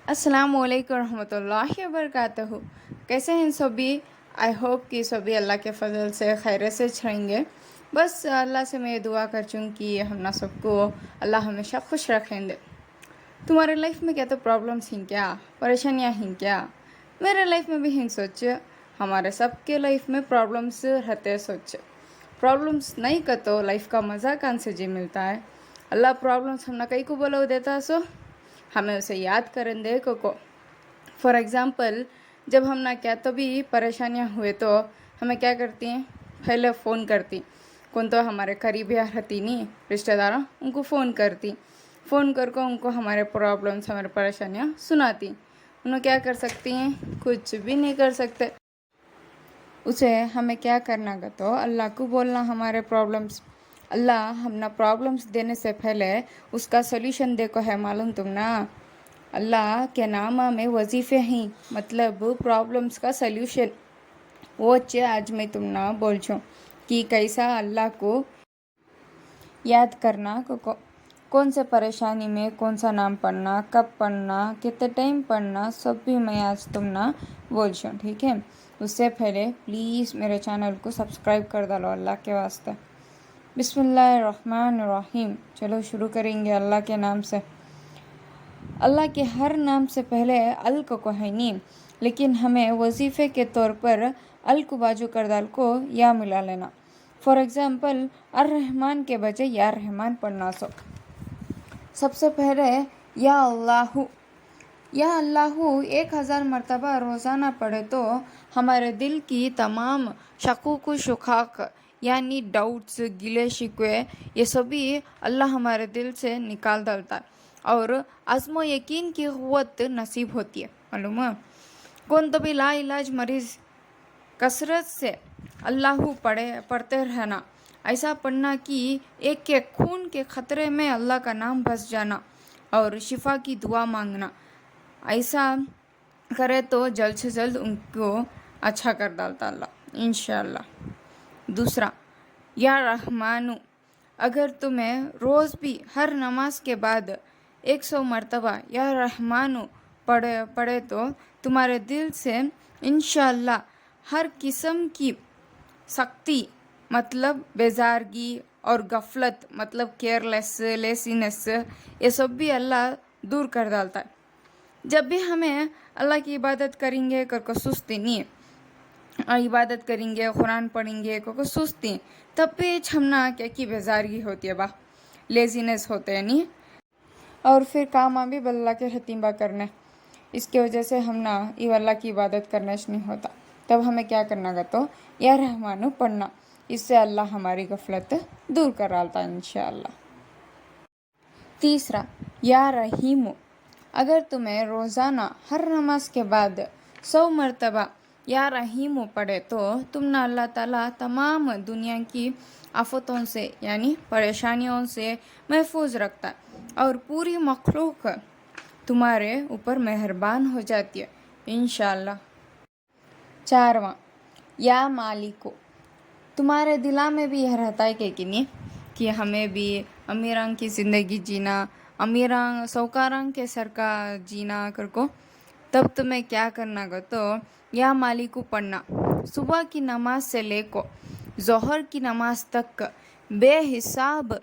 अस्सलाम वालेकुम रहमतुल्लाहि व बरकातहू। कैसे हैं सभी? आई होप कि सभी अल्लाह के फजल से खैर से रहेंगे। बस अल्लाह से मैं ये दुआ करती हूँ कि हम ना सबको अल्लाह हमेशा खुश रखें दे। तुम्हारे लाइफ में क्या तो प्रॉब्लम्स हैं क्या, परेशानियाँ हैं क्या? मेरे लाइफ में भी हैं सोच। हमारे सबके लाइफ में प्रॉब्लम्स रहते हैं सोच। प्रॉब्लम्स नहीं का तो लाइफ का मज़ा कहाँ से जी मिलता है। अल्लाह प्रॉब्लम्स हम ना कहीं को बोलो देता सो हमें उसे याद करें दे को। फॉर एग्ज़ाम्पल जब हम ना क्या तो भी परेशानियाँ हुए तो हमें क्या करती हैं, पहले फ़ोन करती। कौन तो हमारे करीब या रहती नहीं रिश्तेदारों, उनको फ़ोन करती। फ़ोन करके उनको हमारे प्रॉब्लम्स हमारे परेशानियाँ सुनाती। उन्हें क्या कर सकती हैं? कुछ भी नहीं कर सकते। उसे हमें क्या करना का तो अल्लाह को बोलना हमारे प्रॉब्लम्स। अल्लाह हम ना प्रॉब्लम्स देने से पहले उसका सोल्यूशन देखो है मालूम तुम ना। अल्लाह के नाम में वजीफ़े हैं, मतलब प्रॉब्लम्स का सल्यूशन। वो अच्छे आज मैं तुम ना बोल छूँ कि कैसा अल्लाह को याद करना को कौन से परेशानी में कौन सा नाम पढ़ना, कब पढ़ना, कितने टाइम पढ़ना, सब भी मैं आज तुम ना बोल छूँ, ठीक है। उससे पहले प्लीज़ मेरे चैनल को सब्सक्राइब कर डालो अल्लाह के वास्ते। बिस्मिल्लाहिर्रहमानिर्रहीम। चलो शुरू करेंगे अल्लाह के नाम से। अल्लाह के हर नाम से पहले अल को है नहीं, लेकिन हमें वजीफ़े के तौर पर अल को बाजू कर डाल को या मिला लेना। फॉर एग्ज़ाम्पल अर्रहमान के बजाय या रहमान पढ़ना। सबसे पहले या अल्लाहु। या अल्लाहु 1000 मरतबा रोज़ाना पढ़े तो हमारे दिल की तमाम शकूक शुकाक यानी डाउट्स, गिले शिकवे, ये सभी अल्लाह हमारे दिल से निकाल डालता है और आज़्म यकीन की क़ुव्वत नसीब होती है। मालूम है? कौन तो भी ला इलाज मरीज़ कसरत से अल्लाहु पढ़ते रहना, ऐसा पढ़ना कि एक के खून के ख़तरे में अल्लाह का नाम बस जाना और शिफा की दुआ मांगना। ऐसा करे तो जल्द से जल्द उनको अच्छा कर डालता अल्लाह इंशाअल्लाह। दूसरा या रहमानु। अगर तुम्हें रोज़ भी हर नमाज के बाद 100 मरतबा या रहमानु पढ़े तो तुम्हारे दिल से इंशाअल्लाह हर किस्म की सख्ती मतलब बेजारगी और गफलत मतलब केयरलेस लेसीनेस, ये सब भी अल्लाह दूर कर डालता है। जब भी हमें अल्लाह की इबादत करेंगे को सुस्ती नहीं, इबादत करेंगे कुरान पढ़ेंगे को सुस्ती, तब भी हम ना क्या की बेजारगी होती है बा, लेजीनेस होते हैं नहीं, और फिर काम भी अल्लाह के हतीम्बा करने। इसके वजह से हम ना ये अल्लाह की इबादत करना नहीं होता। तब हमें क्या करना गा तो या रहमानु पढ़ना, इससे अल्लाह हमारी गफलत दूर कर डालता इंशाअल्लाह। तीसरा या रहीमु। अगर तुम्हें रोज़ाना हर नमाज के बाद 100 मरतबा या रहीमु पढ़े तो तुम ना अल्लाह ताला तमाम दुनिया की आफतों से यानी परेशानियों से महफूज रखता है और पूरी मखलूक तुम्हारे ऊपर मेहरबान हो जाती है इंशाअल्लाह। चारवां या मालिको। तुम्हारे दिला में भी यह रहता है कि नहीं कि हमें भी अमीरां की ज़िंदगी जीना, अमीरां सौकारां के सर का जीना कर को, तब तुम्हें क्या करना गो तो या मालिको पढ़ना। सुबह की नमाज से लेको ज़ोहर की नमाज तक बेहिसाब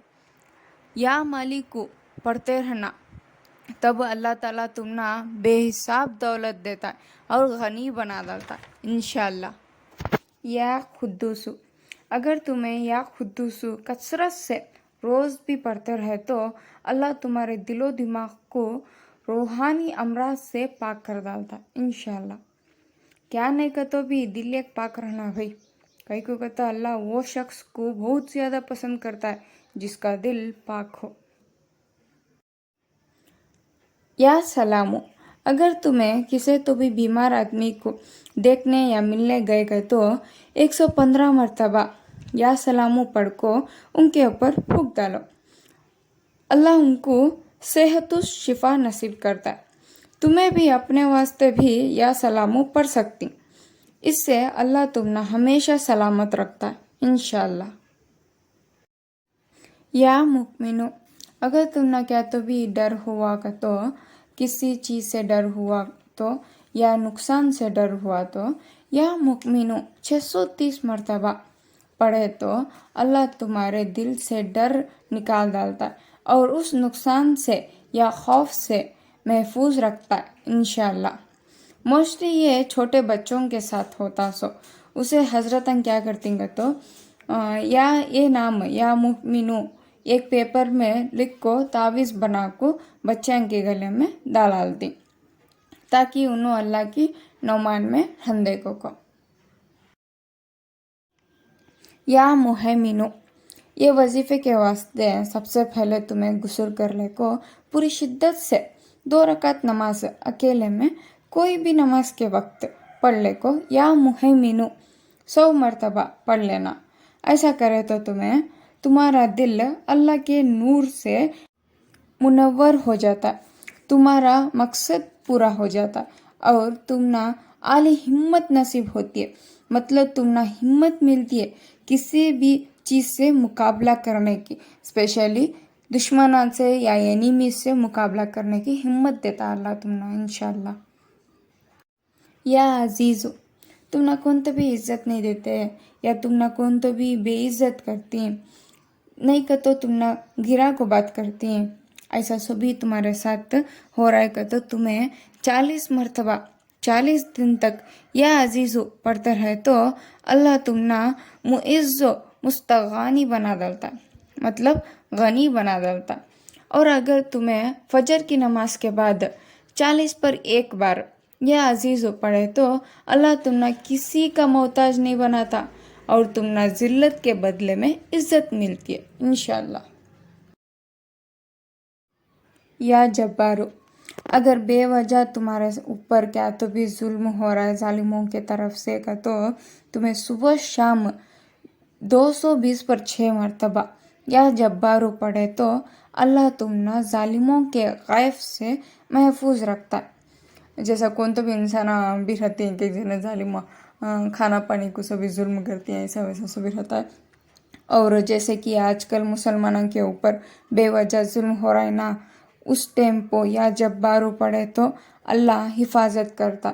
या मालिको पढ़ते रहना, तब अल्लाह ताला तुम ना बेहिसाब दौलत देता है और गनी बना डालता है इंशाअल्लाह। या खुद्दूसु। अगर तुम्हें या खुद्दूसु कसरत से रोज़ भी पढ़ते रहे तो अल्लाह तुम्हारे दिलो दिमाग को रूहानी अमराज से पाक कर डालता इंशाअल्लाह। क्या नहीं कहते भी दिल एक पाक रहना भाई। कहीं को कहता अल्लाह वो शख्स को बहुत ज़्यादा पसंद करता है जिसका दिल पाक हो। या सलामु। अगर तुम्हें किसी तो भी बीमार आदमी को देखने या मिलने गए तो 115 मरतबा या सलामु पढ़ को उनके ऊपर फूंक डालो, अल्लाह उनको सेहत शिफा नसीब करता है। तुम्हें भी अपने वास्ते भी या सलामु पढ़ सकती, इससे अल्लाह तुमने हमेशा सलामत रखता है इंशाअल्लाह। या मुकमिनो। अगर तुमने क्या तो भी डर हुआ का तो किसी चीज़ से डर हुआ तो या नुकसान से डर हुआ तो या मुमिनों 630 मरतबा पढ़े तो अल्लाह तुम्हारे दिल से डर निकाल डालता है और उस नुकसान से या खौफ से महफूज रखता है इंशाअल्लाह। मोस्टली ये छोटे बच्चों के साथ होता सो उसे हजरतन क्या करती तो या ये नाम या मुमिनू एक पेपर में लिख को तावीज़ बना को बच्चों के गले में डालती ताकि उन्होंने अल्लाह की नौमान में हंदे को। या मुहैमिनो ये वजीफ़े के वास्ते सबसे पहले तुम्हें गुस्ल करने को पूरी शिद्दत से 2 रकात नमाज अकेले में कोई भी नमाज के वक्त पढ़ ले को या मुहैमिनो 100 मरतबा पढ़ लेना। ऐसा करे तो तुम्हें तुम्हारा दिल अल्लाह के नूर से मुनव्वर हो जाता, तुम्हारा मकसद पूरा हो जाता और तुमना आली हिम्मत नसीब होती है। मतलब तुमना हिम्मत मिलती है किसी भी चीज़ से मुकाबला करने की, स्पेशली दुश्मनान से या एनिमी से मुकाबला करने की हिम्मत देता अल्लाह तुमना इंशाअल्लाह। या अजीज़ो तुमना कौन तो भी इज्जत नहीं देते या तुमना कौन तो भी बेइज्जत करती हैं, नहीं का तो तुमना गिरा को बात करती हैं, ऐसा सभी तुम्हारे साथ हो रहा है का तो तुम्हें 40 मरतबा 40 दिन तक या अजीज़ो पढ़ते रहे तो अल्लाह तुमना मुइज़्ज़ो मुस्तगानी बना डालता, मतलब गनी बना डालता। और अगर तुम्हें फजर की नमाज के बाद 40 पर एक बार या अजीज़ो पढ़े तो अल्लाह तुमना किसी का मोहताज नहीं बनाता और तुमना जिल्लत के बदले में इज्जत मिलती है इंशाअल्लाह। या जब्बारो अगर बेवजह तुम्हारे ऊपर क्या तो भी जुल्म हो रहा है जालिमों के तरफ से का तो तुम्हें सुबह शाम 220 पर 6 मरतबा या जब्बारो पढ़े तो अल्लाह तुमना जालिमों के गैफ से महफूज रखता है। जैसा कौन तो भी इंसान भी रहते हैं कि जिन्हें जालिम खाना पानी को सभी जुल्म करती हैं, ऐसा वैसा सभी रहता है। और जैसे कि आजकल मुसलमानों के ऊपर बेवजह जुल्म हो रहा है ना, उस टेम्पो या जब्बारो पढ़े तो अल्लाह हिफाजत करता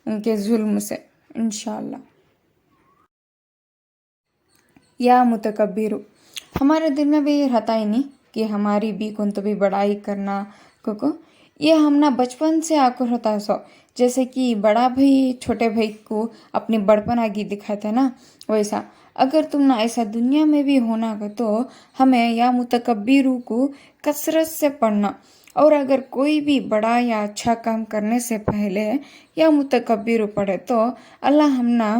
उनके जुल्म से इंशाअल्लाह। या मुतकब्बिरो हमारे दिल में भी रहता ही नहीं कि हमारी भी कौन तो भी बड़ाई करना को ये हमना बचपन से आकर होता सो, जैसे कि बड़ा भाई छोटे भाई को अपनी बड़पन आगे दिखाते ना, वैसा अगर तुम ना ऐसा दुनिया में भी होना का तो हमें या मुतकब्बिरू को कसरत से पढ़ना। और अगर कोई भी बड़ा या अच्छा काम करने से पहले या मुतकब्बिरू पढ़े तो अल्लाह हमना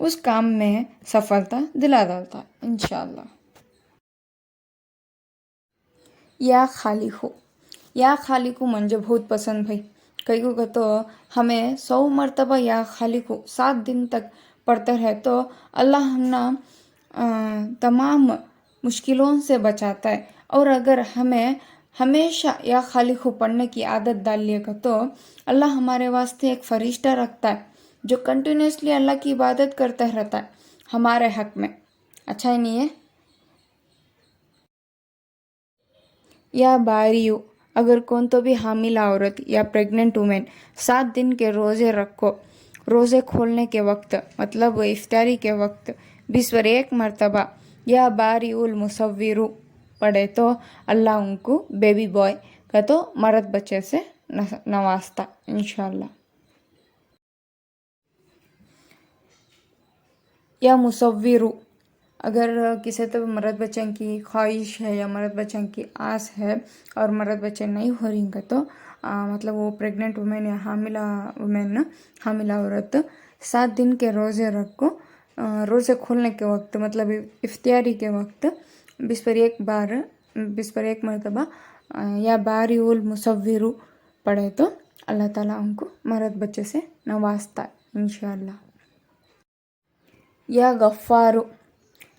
उस काम में सफलता दिला डालता इंशाअल्लाह। या खाली को मुझे बहुत पसंद भाई, कई को तो हमें 100 मरतबा या खाली को 7 दिन तक पढ़ते रहे तो अल्लाह हमना तमाम मुश्किलों से बचाता है। और अगर हमें हमेशा या खाली को पढ़ने की आदत डाल लिएगा तो अल्लाह हमारे वास्ते एक फरिश्ता रखता है जो कंटिन्यूसली अल्लाह की इबादत करता रहता है हमारे हक में। अच्छा ही नहीं है। या बारियो अगर कौन तो भी हामिला औरत या प्रेग्नेंट वुमेन 7 दिन के रोज़े रखो, रोज़े खोलने के वक्त मतलब इफ्तारी के वक्त 20 पर 1 मरतबा या बारिउल मुसव्विरू पढ़े तो अल्लाह उनको बेबी बॉय का तो मर्द बच्चे से नवाजता इंशाअल्लाह। या मुसव्विरू अगर किसी तो मर्द बच्चे की ख्वाहिश है या मर्द बच्चे की आस है और मर्द बच्चे नहीं हो रही का तो मतलब वो प्रेग्नेंट वुमेन या हामिला औरत 7 दिन के रोज़े रख को रोज़े खोलने के वक्त मतलब इफ्तियारी के वक्त 20 पर 1 मरतबा या बारिउल मुसव्विरू पढ़े तो अल्लाह ताला उनको मर्द बच्चे से नवाजता इंशाअल्लाह। या गफ़ारू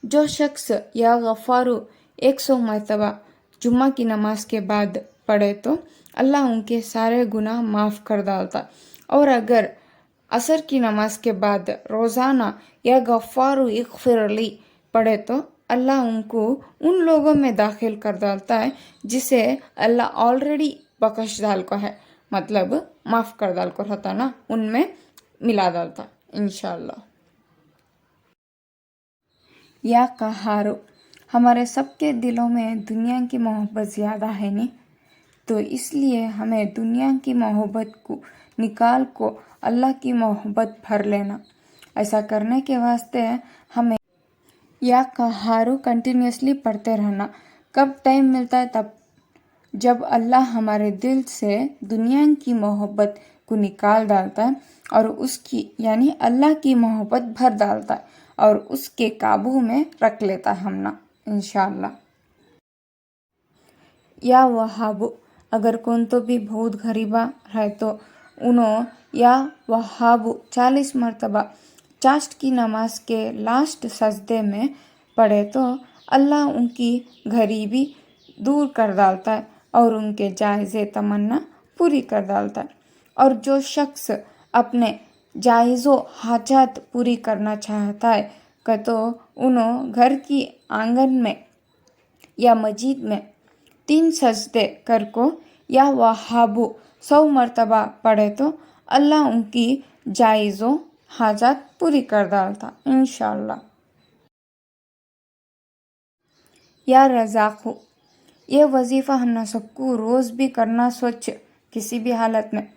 जो शख्स या गफ़ारू 100 मरतबा जुम्मा की नमाज के बाद पढ़े तो अल्लाह उनके सारे गुनाह माफ़ कर डालता। और अगर असर की नमाज के बाद रोज़ाना या गफ़ारू इग़फ़िरली पढ़े तो अल्लाह उनको उन लोगों में दाखिल कर डालता है जिसे अल्लाह ऑलरेडी बख्श डाल को है। मतलब माफ़ कर डाल को रहता ना, उनमें मिला डालता इंशाल्लाह। या कहारो, हमारे सबके दिलों में दुनिया की मोहब्बत ज़्यादा है नहीं, तो इसलिए हमें दुनिया की मोहब्बत को निकाल को अल्लाह की मोहब्बत भर लेना। ऐसा करने के वास्ते हमें या कहारो कंटिन्यूसली पढ़ते रहना। कब टाइम मिलता है तब, जब अल्लाह हमारे दिल से दुनिया की मोहब्बत को निकाल डालता है और उसकी यानी अल्लाह की मोहब्बत भर डालता है और उसके काबू में रख लेता है हमना इंशाल्लाह। या वहाबो, अगर कौन तो भी बहुत गरीबा है तो उन्हों या वहाबो 40 मरतबा चाश्त की नमाज के लास्ट सजदे में पढ़े तो अल्लाह उनकी गरीबी दूर कर डालता है और उनके जायज़े तमन्ना पूरी कर डालता है। और जो शख्स अपने जायज़ो हाजात पूरी करना चाहता है तो उन्हों घर की आंगन में या मस्जिद में 3 सजदे कर को या वहाबो 100 मरतबा पढ़े तो अल्लाह उनकी जायज़ो हाजात पूरी कर डालता इंशाल्लाह। या रज़ाक़ो, ये वजीफ़ा हम सबको रोज़ भी करना सोच किसी भी हालत में।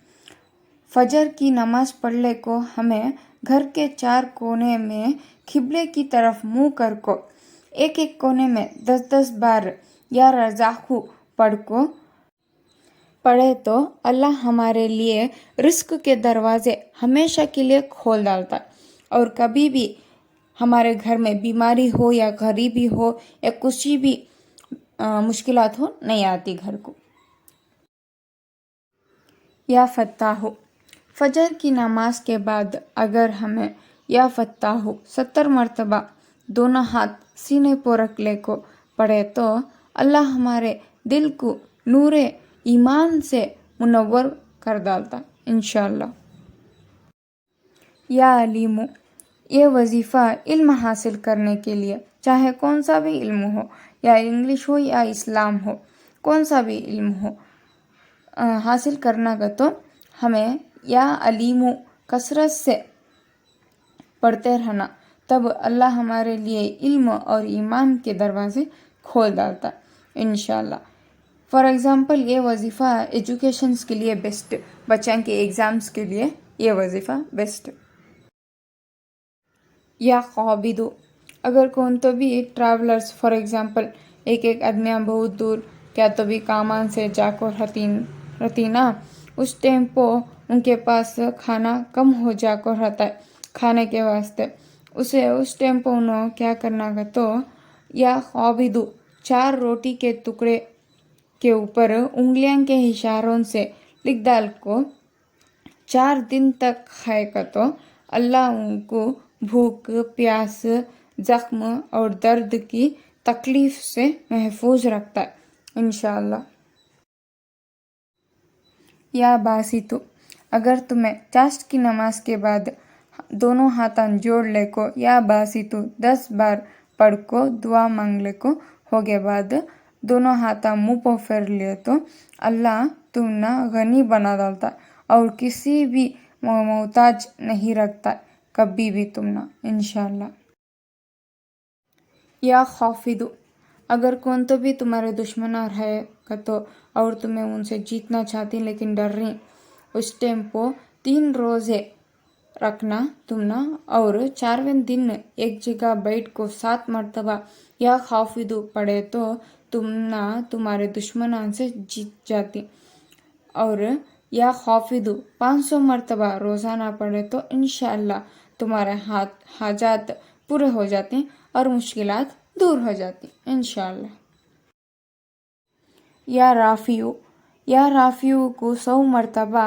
फजर की नमाज पढ़ने को हमें घर के 4 कोने में किबले की तरफ मुँह कर को एक एक कोने में 10-10 बार या रज़ाक़ो पढ़े तो अल्लाह हमारे लिए रिस्क के दरवाज़े हमेशा के लिए खोल डालता है और कभी भी हमारे घर में बीमारी हो या गरीबी हो या कुछ भी मुश्किलात हो नहीं आती घर को। या फत्ताहो, फजर की नमाज के बाद अगर हमें या फत्ताहो 70 मरतबा दोनों हाथ सीने पर रख ले को पढ़े तो अल्लाह हमारे दिल को नूरे ईमान से मुनव्वर कर डालता इंशाल्लाह। या अलीमो, ये वजीफ़ा इल्म हासिल करने के लिए चाहे कौन सा भी इल्म हो, या इंग्लिश हो या इस्लाम हो, कौन सा भी इल्म हो हासिल करना का तो हमें या अलीमो कसरत से पढ़ते रहना, तब अल्लाह हमारे लिए इल्म और ईमान के दरवाज़े खोल डालता इंशाल्लाह। फॉर एग्ज़ाम्पल ये वजीफ़ा एजुकेशंस के लिए बेस्ट, बच्चों के एग्ज़ाम्स के लिए ये वजीफ़ा बेस्ट। या क़ाबिदो, अगर कौन तो भी ट्रैवलर्स फॉर एग्ज़ाम्पल एक आदमियाँ बहुत दूर क्या तो भी कामान से जाकर रहती ना, उस टाइम को उनके पास खाना कम हो जाकर रहता है खाने के वास्ते, उसे उस टाइम पर उन्होंने क्या करना का तो या क़ाबिदो 4 रोटी के टुकड़े के ऊपर उंगलियां के इशारों से लिख डाल को 4 दिन तक खाएगा तो अल्लाह उनको भूख, प्यास, जख्म और दर्द की तकलीफ से महफूज रखता है इंशाल्लाह। या बासितो, अगर तुम्हें चाश्त की नमाज के बाद दोनों हाथां जोड़ ले को या बासितो 10 बार पढ़ को दुआ मांग ले को हो गए बाद दोनों हाथा मुँह पर फेर लिए तो अल्लाह तुमना गनी बना डालता और किसी भी मोहताज नहीं रखता कभी भी तुमना इंशाल्लाह। या खौफिदो, अगर कौन तो भी तुम्हारे दुश्मन है तो और तुम्हें उनसे जीतना चाहती लेकिन डर रही, उस टाइम को 3 रोज़े रखना तुमना और 4वें दिन एक जगह बैठ को 7 मरतबा या खौफिदो पढ़े तो तुमना तुम्हारे दुश्मनान से जीत जाती। और या खौफिदो 500 मरतबा रोज़ाना पढ़े तो इंशाअल्लाह तुम्हारे हाजात पूरे हो जाते और मुश्किलात दूर हो जाती इंशाअल्लाह। या राफ़ियो को 100 मरतबा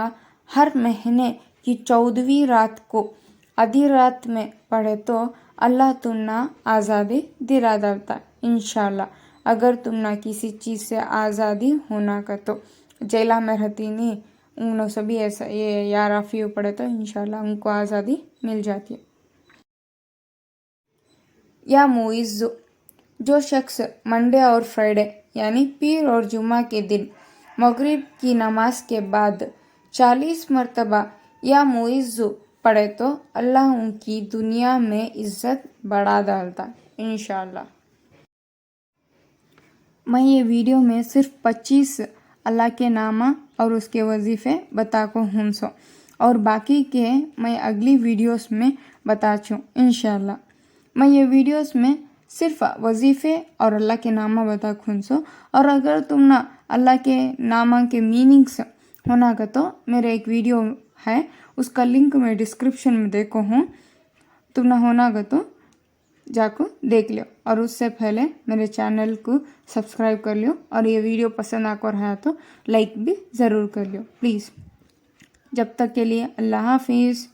हर महीने की 14वीं रात को आधी रात में पढ़े तो अल्लाह तुमना आज़ादी दिला डालता इंशाल्लाह। अगर तुमना किसी चीज़ से आज़ादी होना का तो जेला में रहती नहीं, उन सभी ऐसा ये या राफ़ियो पढ़े तो इंशाल्लाह उनको आज़ादी मिल जाती है। या मुइज़्ज़ो, जो शख्स मंडे और फ्राइडे यानी पीर और जुमा के दिन मगरिब की नमाज के बाद 40 مرتبہ یا معیذ پڑھے تو اللہ ان کی دنیا میں عزت بڑھا ڈالتا انشاءاللہ۔ میں یہ ویڈیو میں صرف 25 اللہ کے نام اور اس کے وظیفے بتا کو ہوں سو، اور باقی کے میں اگلی ویڈیوز میں بتا چوں انشاءاللہ۔ میں یہ ویڈیوز میں صرف وظیفے اور اللہ کے نام بتا کھون سو، اور اگر تم نہ اللہ کے نام کے میننگس ہونا کا تو میرے ایک ویڈیو ہے، اس کا لنک میں ڈسکرپشن میں دیکھو ہوں، تم نہ ہونا کا تو جا کو دیکھ لو، اور اس سے پہلے میرے چینل کو سبسکرائب کر لو، اور یہ ویڈیو پسند آ کر رہا تو لائک بھی ضرور کر لو پلیز۔ جب تک کے لیے اللہ حافظ۔